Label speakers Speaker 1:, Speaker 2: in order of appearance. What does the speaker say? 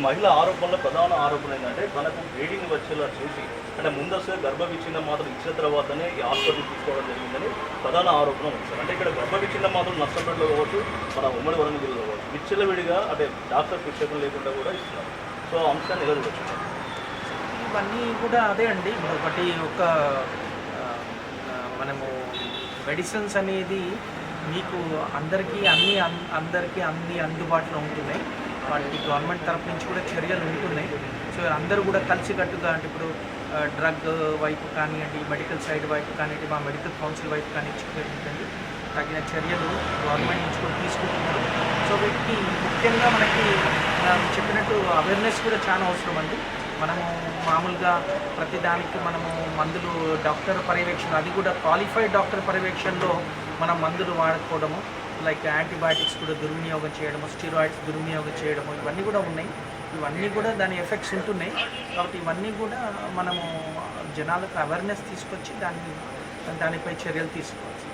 Speaker 1: మహిళ ఆరోపణలో ప్రధాన ఆరోపణ ఏంటంటే తనకు బ్లీడింగ్ వచ్చేలా చూసి అంటే ముందస్తుగా గర్భ విచ్ఛిన్నం మాత్రం ఇచ్చిన తర్వాతనే ఈ హాస్పిటల్ తీసుకోవడం జరిగిందని ప్రధాన ఆరోపణ ఉంది సార్. అంటే ఇక్కడ గర్భ విచ్ఛిన్నం మాత్రం నష్టపేటలో కావచ్చు, మన ఉమ్మడి వరంగల్లో కావచ్చు, విచ్చలవిడిగా అంటే డాక్టర్ ప్రిస్క్రిప్షన్ లేకుండా కూడా ఇస్తున్నారు. సో ఆ అంశాన్ని ఎలా చూడొచ్చు?
Speaker 2: ఇవన్నీ కూడా అదే అండి. ఒకటి ఒక మనము మెడిసిన్స్ అనేది మీకు అందరికీ అన్ని అందుబాటులో ఉంటున్నాయి. వాటికి గవర్నమెంట్ తరఫు నుంచి కూడా చర్యలు ఉంటున్నాయి. సో అందరూ కూడా కలిసికట్టుగా అంటే ఇప్పుడు డ్రగ్ వైపు కానివ్వండి, మెడికల్ సైడ్ వైపు కానివ్వండి, మా మెడికల్ కౌన్సిల్ వైపు కానివ్వండి, తగిన చర్యలు గవర్నమెంట్ నుంచి కూడా తీసుకుంటున్నారు. సో వీటికి ముఖ్యంగా మనకి చెప్పినట్టు అవేర్నెస్ కూడా చాలా అవసరం అండి. మనము మామూలుగా ప్రతిదానికి మనము మందులు డాక్టర్ పర్యవేక్షణ, అది కూడా క్వాలిఫైడ్ డాక్టర్ పర్యవేక్షణలో మనం మందులు వాడుకోవడము, లైక్ యాంటీబయాటిక్స్ కూడా దుర్వినియోగం చేయడము, స్టీరాయిడ్స్ దుర్వినియోగం చేయడము, ఇవన్నీ కూడా ఉన్నాయి. ఇవన్నీ కూడా దాని ఎఫెక్ట్స్ ఉంటున్నాయి. కాబట్టి ఇవన్నీ కూడా మనము జనాలకు అవేర్నెస్ తీసుకొచ్చి దానిపై చర్యలు తీసుకోవాలి.